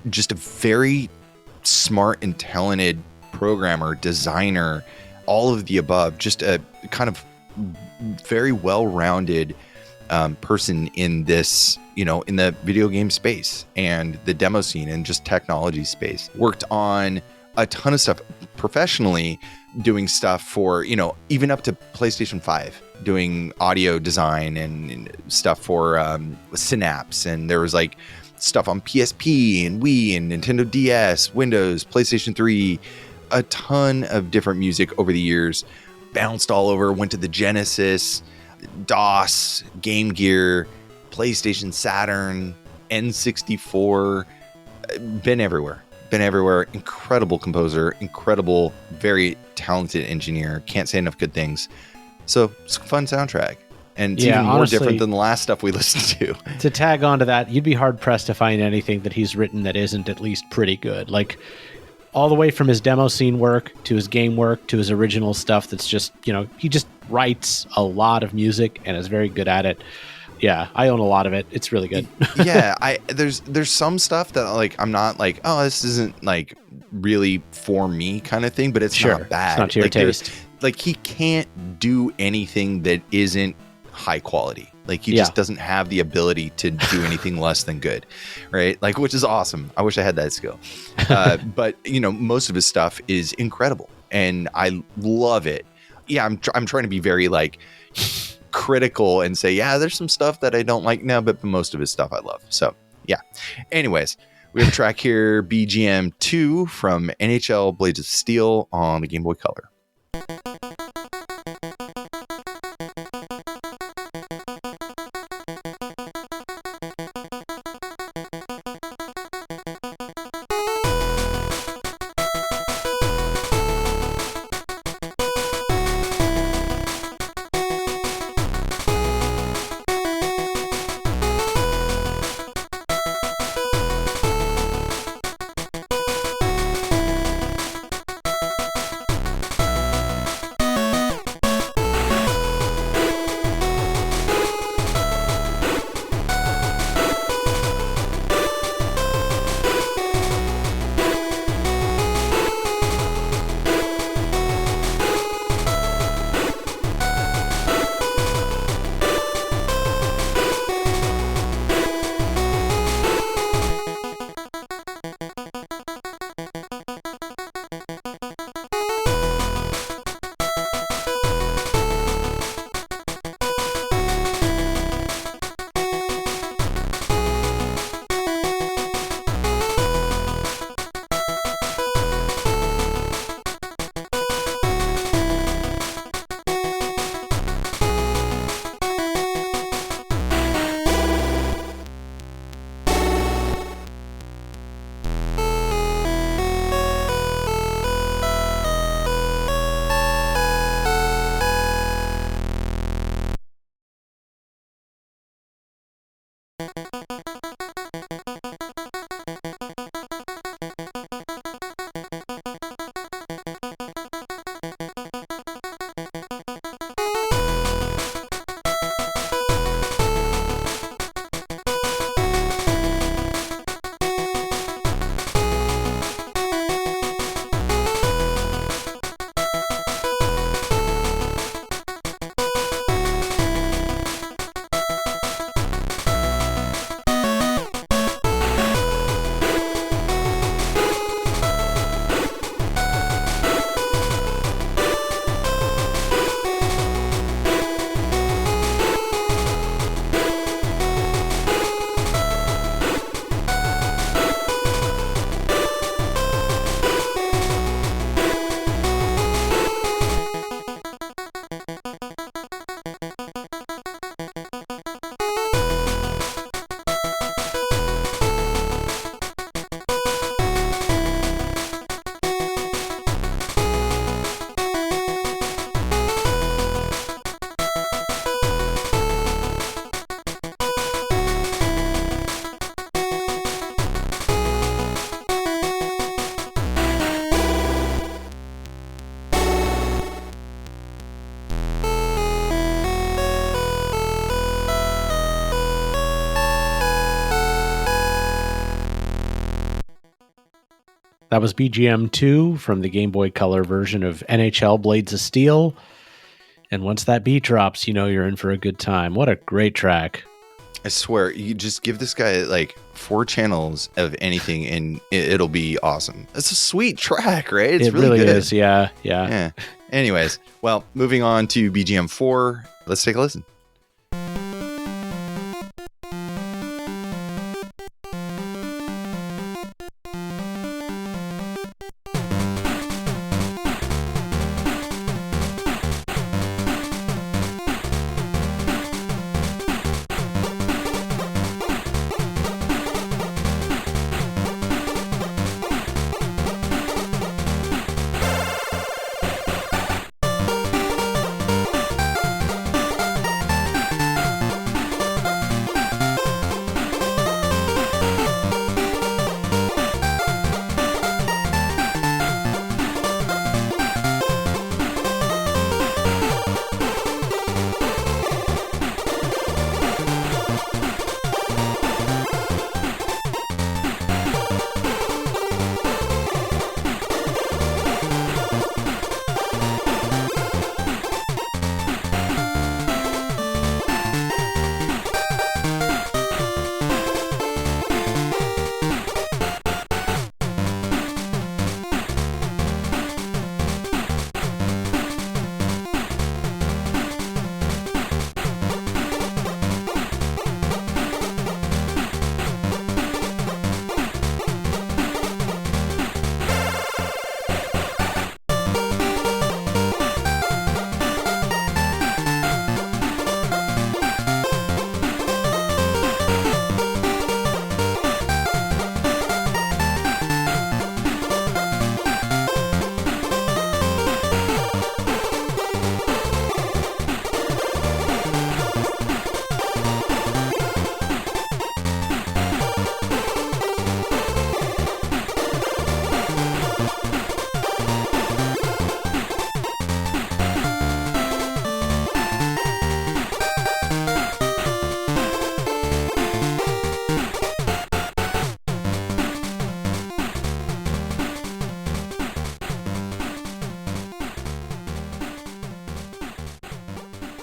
just a very smart and talented programmer, designer, all of the above. Just a kind of very well-rounded person in this, in the video game space and the demo scene and just technology space. Worked on a ton of stuff professionally, doing stuff for, even up to PlayStation 5, doing audio design and stuff for Synapse. And there was like stuff on PSP and Wii and Nintendo DS, Windows, PlayStation 3, a ton of different music over the years, bounced all over, went to the Genesis, DOS, Game Gear, PlayStation, Saturn, N64, been everywhere. Incredible composer, incredible, very talented engineer. Can't say enough good things. So it's a fun soundtrack. And it's even more different than the last stuff we listened to. To tag on to that, you'd be hard pressed to find anything that he's written that isn't at least pretty good. Like all the way from his demo scene work to his game work to his original stuff that's just, he just writes a lot of music and is very good at it. Yeah, I own a lot of it. It's really good. Yeah, there's some stuff that like I'm not like, oh, this isn't like really for me kind of thing, but it's not bad. It's not to your taste. Like he can't do anything that isn't high quality. Like he just doesn't have the ability to do anything less than good, right? Like, which is awesome. I wish I had that skill. But most of his stuff is incredible, and I love it. Yeah, I'm trying to be very like critical and say, yeah, there's some stuff that I don't like now, but most of his stuff I love. So yeah. Anyways, we have a track here, BGM 2 from NHL Blades of Steel on the Game Boy Color. That was BGM 2 from the Game Boy Color version of NHL Blades of Steel. And once that beat drops, you know you're in for a good time. What a great track. I swear, you just give this guy like 4 channels of anything and it'll be awesome. It's a sweet track, right? It's it really good. is. Yeah. Anyways, well, moving on to BGM 4. Let's take a listen.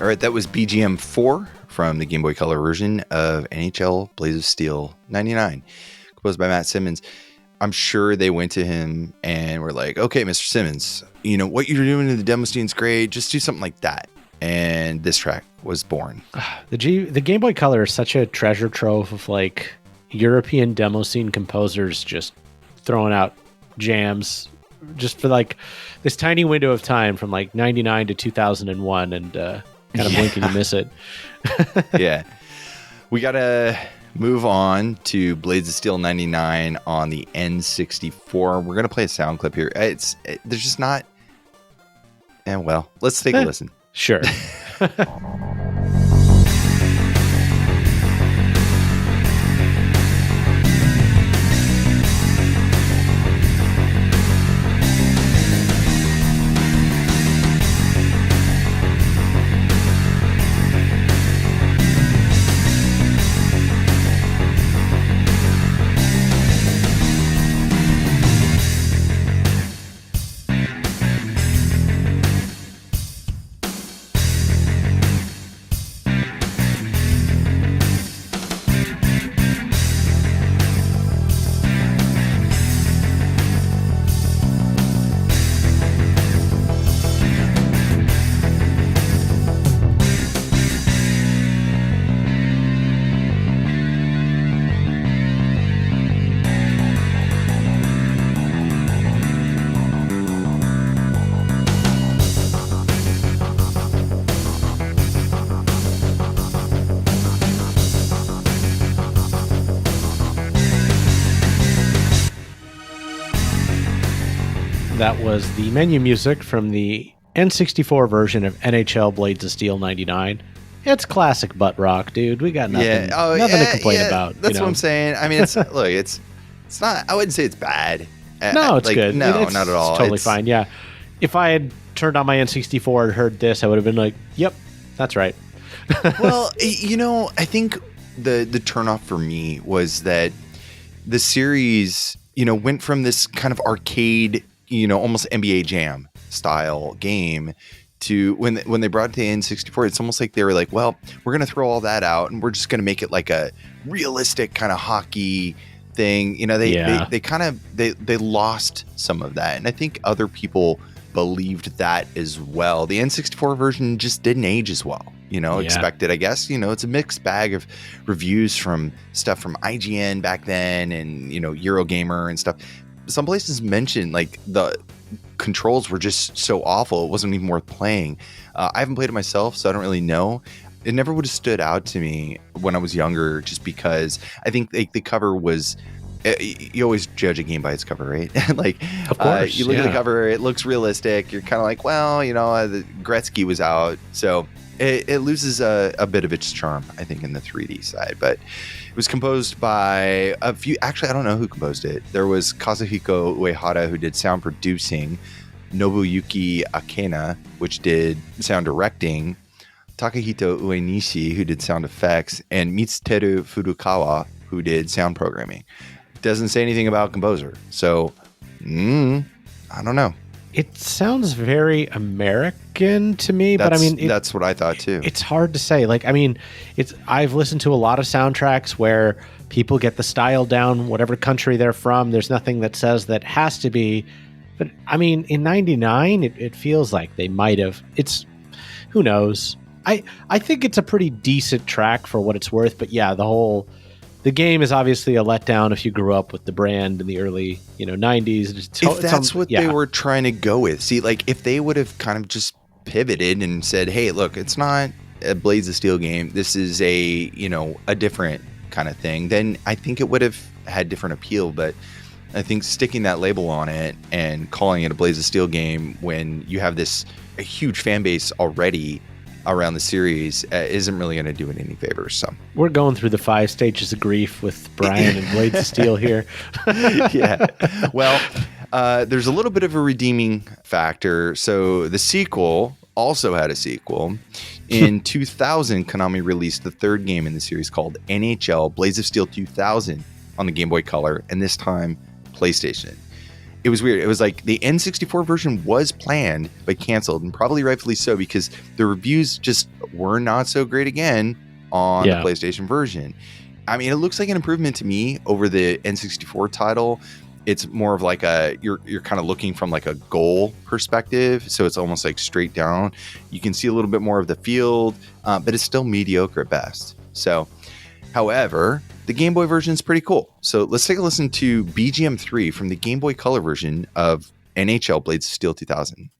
All right, that was BGM 4 from the Game Boy Color version of NHL Blades of Steel 99, composed by Matt Simmons. I'm sure they went to him and were like, okay, Mr. Simmons, you know, what you're doing in the demo scene's great. Just do something like that. And this track was born. The Game Boy Color is such a treasure trove of like European demo scene composers just throwing out jams just for like this tiny window of time from like 99 to 2001 and kind of blink and you miss it. Yeah. We got to move on to Blades of Steel 99 on the N64. We're going to play a sound clip here. There's just not... well, let's take a listen. Sure. That was the menu music from the N64 version of NHL Blades of Steel 99. It's classic butt rock, dude. We got nothing, nothing to complain about. That's what I'm saying. I mean, it's look, it's not. I wouldn't say it's bad. No, it's good. No, it's not at all. It's totally fine. Yeah, if I had turned on my N64 and heard this, I would have been like, "Yep, that's right." Well, you know, I think the turnoff for me was that the series, you know, went from this kind of arcade, you know, almost NBA Jam style game to when they brought it to the N64, it's almost like they were like, well, we're going to throw all that out and we're just going to make it like a realistic kind of hockey thing. You know, they lost some of that. And I think other people believed that as well. The N64 version just didn't age as well, you know, expected, I guess. You know, it's a mixed bag of reviews from stuff from IGN back then and, you know, Eurogamer and stuff. Some places mentioned like the controls were just so awful it wasn't even worth playing. I haven't played it myself, so I don't really know. It never would have stood out to me when I was younger, just because I think the cover was. You always judge a game by its cover, right? Like, of course, you look at the cover, it looks realistic. You're kind of like, well, you know, the Gretzky was out, so it loses a bit of its charm, I think, in the 3D side. But it was composed by a few. Actually, I don't know who composed it. There was Kazuhiko Uehara, who did sound producing, Nobuyuki Akena, which did sound directing, Takahito Uenishi, who did sound effects, and Mitsuteru Furukawa, who did sound programming. Doesn't say anything about composer, so I don't know. It sounds very American to me, but I mean, that's what I thought too. It's hard to say. Like, I mean, I've listened to a lot of soundtracks where people get the style down, whatever country they're from. There's nothing that says that has to be. But I mean, in '99, it feels like they might have. Who knows? I think it's a pretty decent track for what it's worth. But yeah, the game is obviously a letdown if you grew up with the brand in the early, 90s. If that's what they were trying to go with. See, like, if they would have kind of just pivoted and said, hey, look, it's not a Blades of Steel game. This is a different kind of thing. Then I think it would have had different appeal. But I think sticking that label on it and calling it a Blades of Steel game when you have a huge fan base already around the series isn't really going to do it any favors. So we're going through the 5 stages of grief with Brian and Blades of Steel here. Yeah. Well, there's a little bit of a redeeming factor. So the sequel also had a sequel. In 2000, Konami released the third game in the series called NHL Blades of Steel 2000 on the Game Boy Color, and this time PlayStation. It was weird. It was like the N64 version was planned but canceled, and probably rightfully so, because the reviews just were not so great again on the PlayStation version. I mean, it looks like an improvement to me over the N64 title. It's more of like you're kind of looking from like a goal perspective, so it's almost like straight down. You can see a little bit more of the field, but it's still mediocre at best. So, however, the Game Boy version is pretty cool. So let's take a listen to BGM 3 from the Game Boy Color version of NHL Blades of Steel 2000.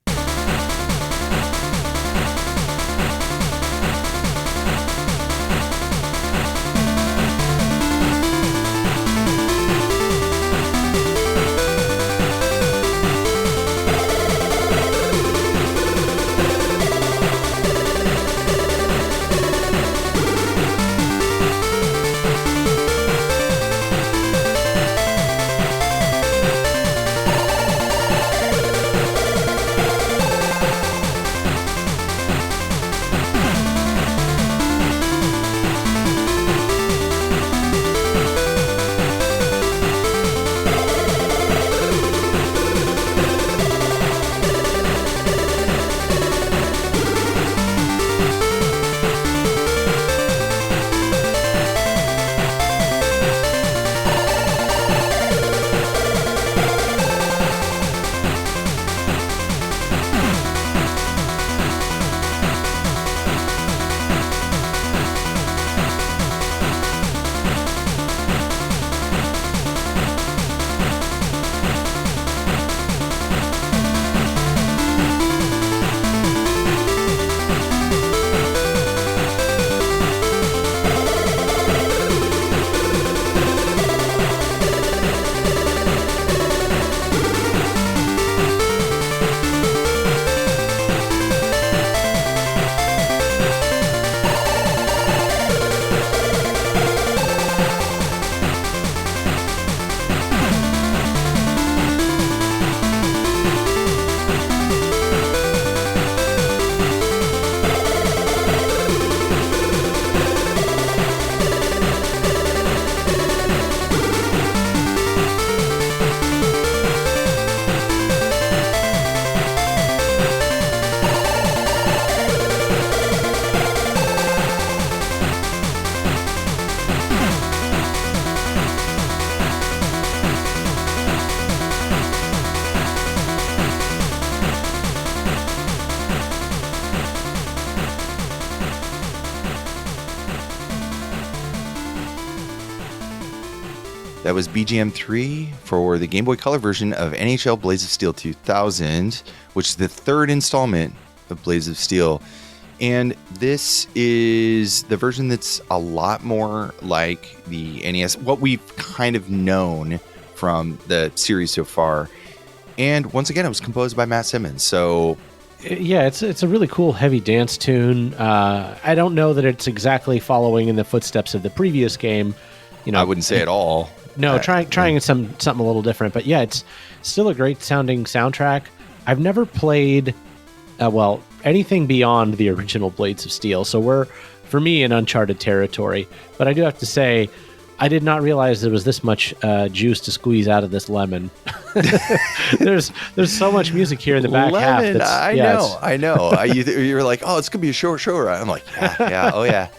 That was BGM 3 for the Game Boy Color version of NHL Blades of Steel 2000, which is the third installment of Blades of Steel. And this is the version that's a lot more like the NES, what we've kind of known from the series so far. And once again, it was composed by Matt Simmons. So yeah, it's a really cool heavy dance tune. I don't know that it's exactly following in the footsteps of the previous game. You know, I wouldn't say at all. No, trying something a little different. But yeah, it's still a great sounding soundtrack. I've never played, anything beyond the original Blades of Steel. So we're, for me, in uncharted territory. But I do have to say, I did not realize there was this much juice to squeeze out of this lemon. There's so much music here in the back half. I know. You were like, oh, it's gonna be a short show, right? I'm like, yeah,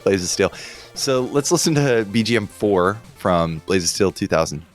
Blades of Steel. So let's listen to BGM 4 from Blades of Steel 2000.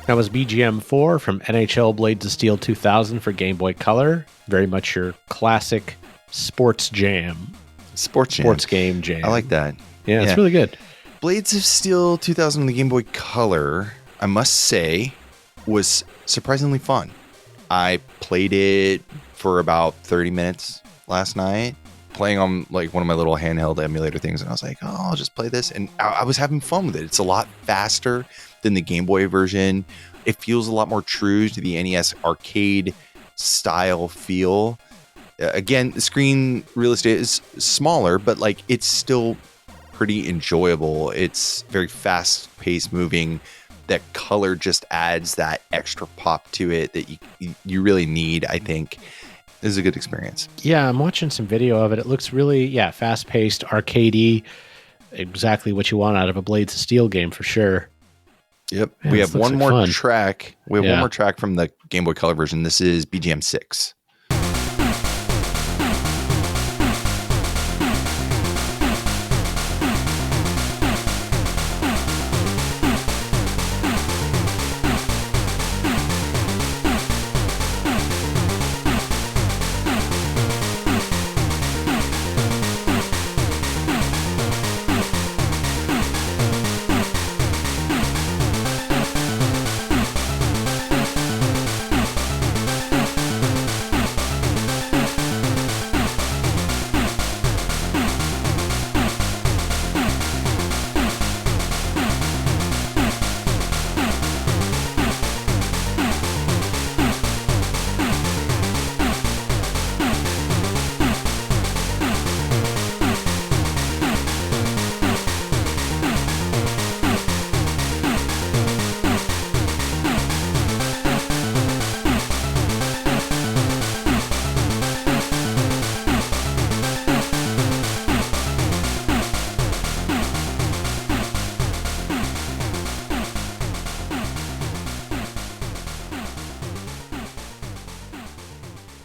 That was BGM 4 from NHL Blades of Steel 2000 for Game Boy Color. Very much your classic sports jam. Sports game jam. I like that. Yeah, it's really good. Blades of Steel 2000 on the Game Boy Color, I must say, was surprisingly fun. I played it for about 30 minutes last night, playing on like one of my little handheld emulator things, and I was like, oh, I'll just play this. And I was having fun with it. It's a lot faster than the Game Boy version. It feels a lot more true to the NES arcade style feel. Again, the screen real estate is smaller, but like it's still pretty enjoyable. It's very fast paced moving. That color just adds that extra pop to it that you really need, I think. This is a good experience. Yeah, I'm watching some video of it. It looks really, fast paced, arcadey. Exactly what you want out of a Blades of Steel game for sure. Yep. Man, we have one more fun. track. We have one more track from the Game Boy Color version. This is BGM 6.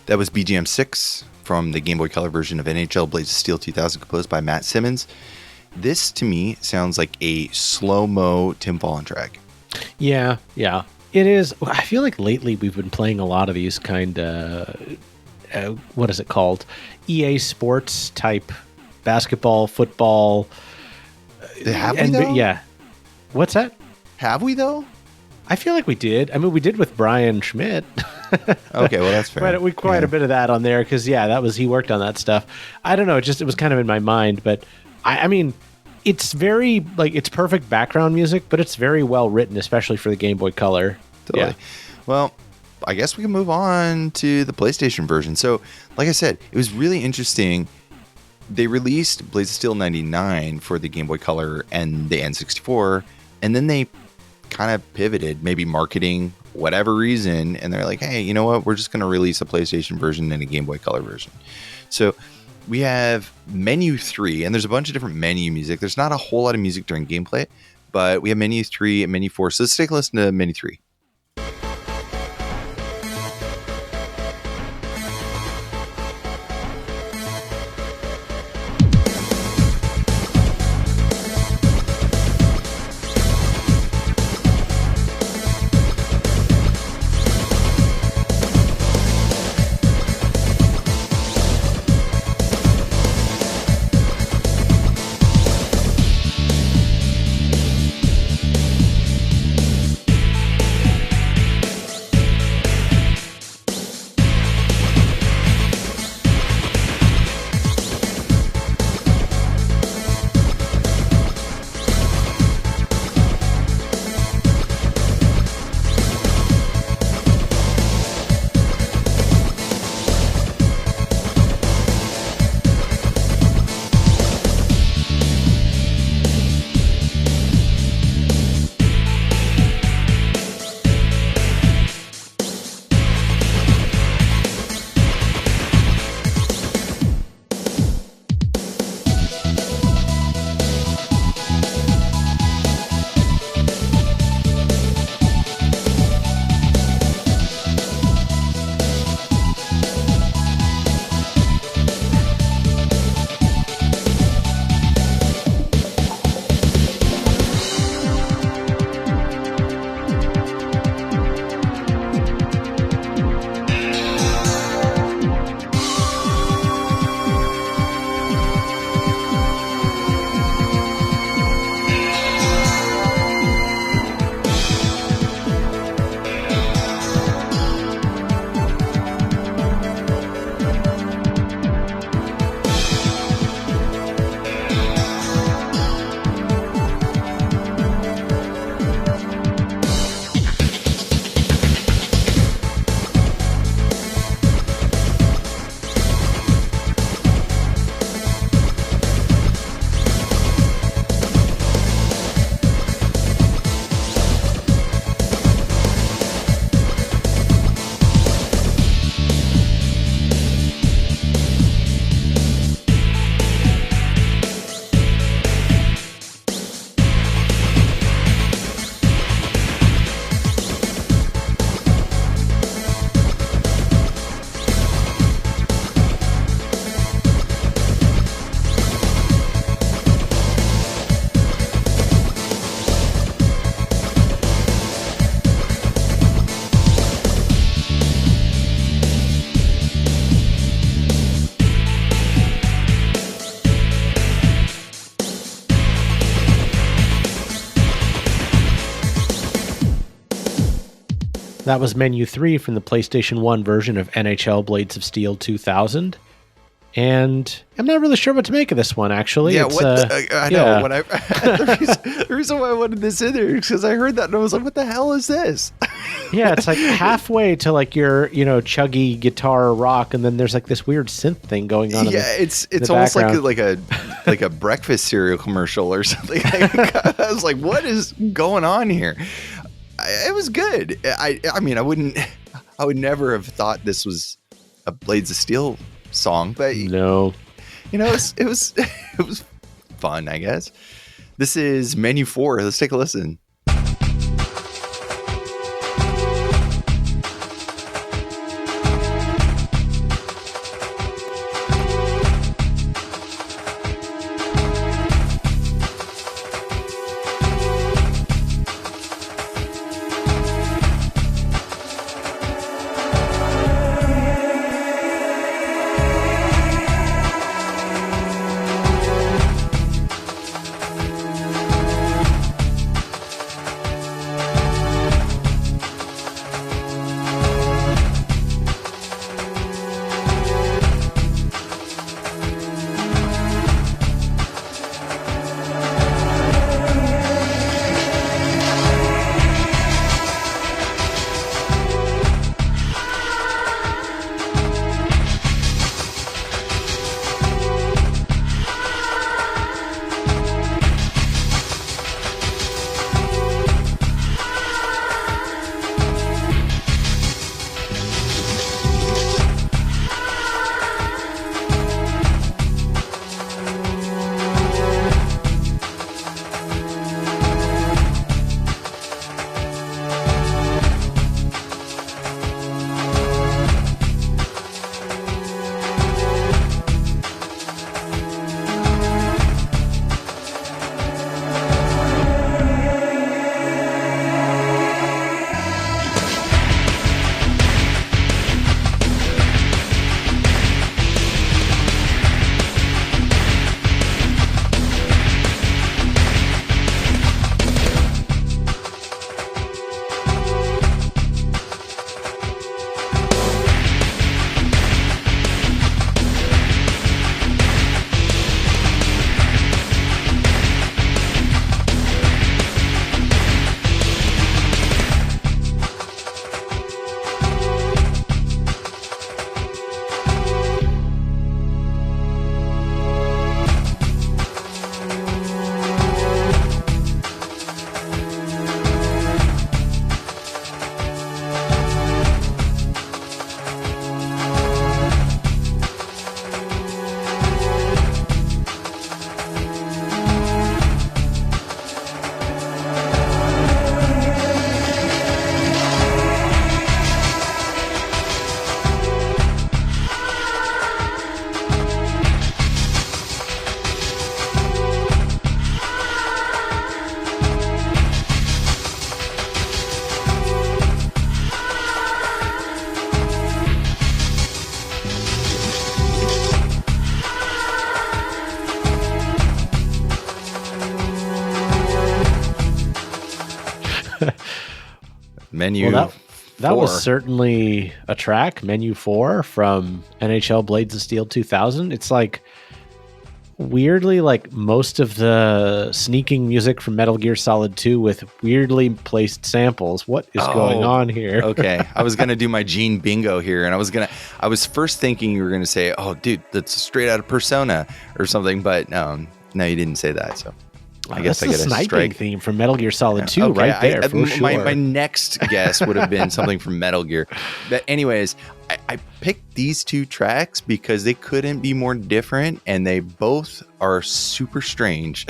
That was BGM 6 from the Game Boy Color version of NHL Blades of Steel 2000, composed by Matt Simmons. This, to me, sounds like a slow-mo Tim Fallon track. Yeah. It is. I feel like lately we've been playing a lot of these kind of, what is it called? EA Sports type basketball, football. Have we, though? Yeah. What's that? Have we, though? I feel like we did. I mean, we did with Brian Schmidt. Okay, well, that's fair. Quite a bit of that on there because, he worked on that stuff. I don't know. It was kind of in my mind. But, I mean, it's very, like, it's perfect background music, but it's very well written, especially for the Game Boy Color. Totally. Yeah. Well, I guess we can move on to the PlayStation version. So, like I said, it was really interesting. They released Blades of Steel 99 for the Game Boy Color and the N64, and then they kind of pivoted, maybe marketing, whatever reason, and they're like, hey, you know what? We're just going to release a PlayStation version and a Game Boy Color version. So we have Menu 3, and there's a bunch of different menu music. There's not a whole lot of music during gameplay, but we have Menu 3 and Menu 4. So let's take a listen to Menu 3. That was Menu 3 from the PlayStation 1 version of NHL Blades of Steel 2000. And I'm not really sure what to make of this one, actually. Yeah, it's, I know. When the reason why I wanted this in there is because I heard that and I was like, what the hell is this? Yeah, it's like halfway to like your, chuggy guitar rock, and then there's like this weird synth thing going on. Yeah, it's almost like a breakfast cereal commercial or something. I was like, what is going on here? It was good. I mean, I would never have thought this was a Blades of Steel song, but no, it was fun, I guess. This is Menu 4. Let's take a listen. Menu. Well, that 4. was certainly a track, Menu 4 from NHL Blades of Steel 2000. It's like weirdly like most of the sneaking music from Metal Gear Solid 2 with weirdly placed samples. What is going on here? Okay. I was going to do my Gene bingo here, and I was first thinking you were going to say, oh, dude, that's straight out of Persona or something, but no, you didn't say that, so I guess I get a sniping strike. theme from Metal Gear Solid 2 Okay, right there for sure. My next guess would have been something from Metal Gear. But anyways, I picked these 2 tracks because they couldn't be more different, and they both are super strange.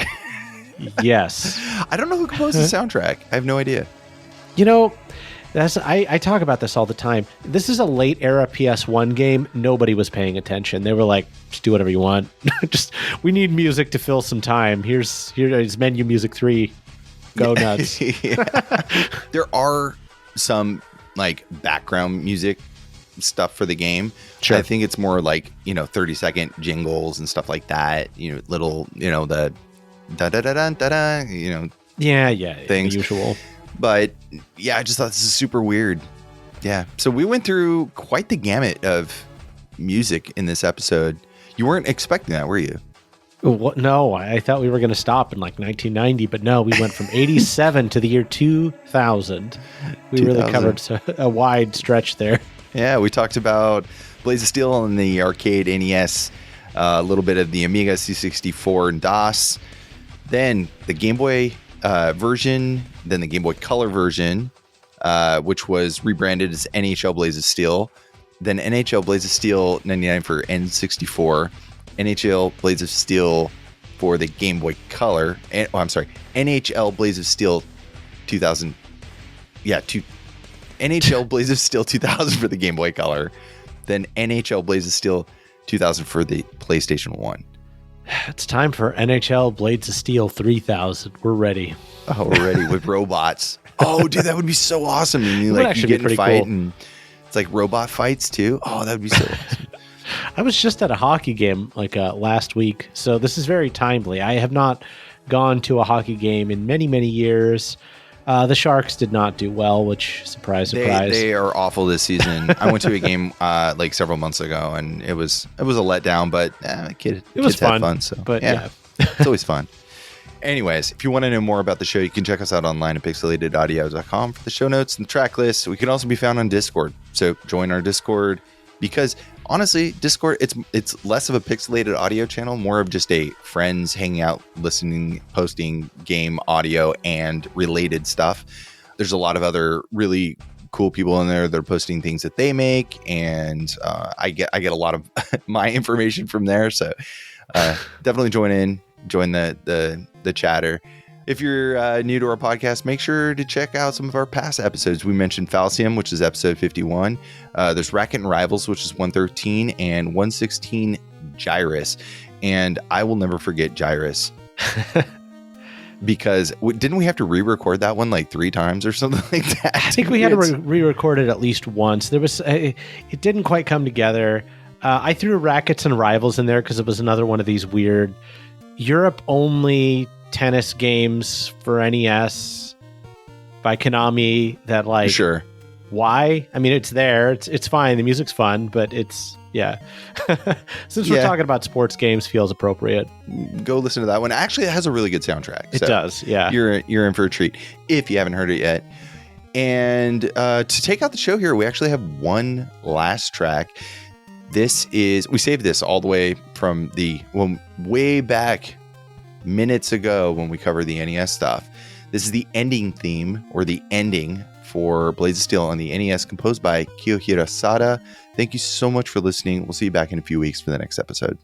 Yes. I don't know who composed the soundtrack. I have no idea. You know, I talk about this all the time. This is a late era PS1 game. Nobody was paying attention. They were like, just do whatever you want. We need music to fill some time. Here's Menu Music 3. Go nuts. There are some like background music stuff for the game. Sure. I think it's more like, 30-second jingles and stuff like that. Little, the da-da-da-da-da-da, things. The usual. But yeah, I just thought this is super weird. Yeah. So we went through quite the gamut of music in this episode. You weren't expecting that, were you? What? No, I thought we were going to stop in like 1990, but no, we went from 87 to the year 2000. We really covered a wide stretch there. Yeah, we talked about Blades of Steel on the arcade NES, a little bit of the Amiga C64 and DOS, then the Game Boy version, then the Game Boy Color version, which was rebranded as NHL Blades of Steel, then NHL Blades of Steel 99 for N64, NHL Blades of Steel for the Game Boy Color, NHL Blades of Steel 2000, NHL Blades of Steel 2000 for the Game Boy Color, then NHL Blades of Steel 2000 for the PlayStation 1. It's time for NHL Blades of Steel 3000. We're ready. Oh, we're ready with robots. Oh, dude, that would be so awesome. And you get in a fight, and it's like robot fights too. Oh, that would be so awesome. I was just at a hockey game last week, so this is very timely. I have not gone to a hockey game in many, many years. The Sharks did not do well, which, surprise. They are awful this season. I went to a game like several months ago, and it was a letdown, but kids had fun. So, but yeah. It's always fun. Anyways, if you want to know more about the show, you can check us out online at pixelatedaudio.com for the show notes and the track list. We can also be found on Discord, so join our Discord, because honestly, Discord, it's less of a pixelated audio channel, more of just a friends hanging out, listening, posting game audio and related stuff. There's a lot of other really cool people in there that are posting things that they make, and I get a lot of my information from there. So definitely join the chatter. If you're new to our podcast, make sure to check out some of our past episodes. We mentioned Falcium, which is episode 51. There's Racket and Rivals, which is 113, and 116 Gyrus. And I will never forget Gyrus. Because didn't we have to re-record that one like 3 times or something like that? I think we had to re-record it at least once. There was it didn't quite come together. I threw Rackets and Rivals in there because it was another one of these weird Europe-only tennis games for NES by Konami that like sure. Why? I mean, it's there. It's fine. The music's fun, but it's Since we're talking about sports games, feels appropriate. Go listen to that one. Actually, it has a really good soundtrack. It does. Yeah. You're in for a treat if you haven't heard it yet. And to take out the show here, we actually have one last track. We saved this all the way from way back minutes ago when we covered the NES stuff. This is the ending theme, or the ending for Blades of Steel on the NES, composed by Kiyohiro Sada. Thank you so much for listening. We'll see you back in a few weeks for the next episode.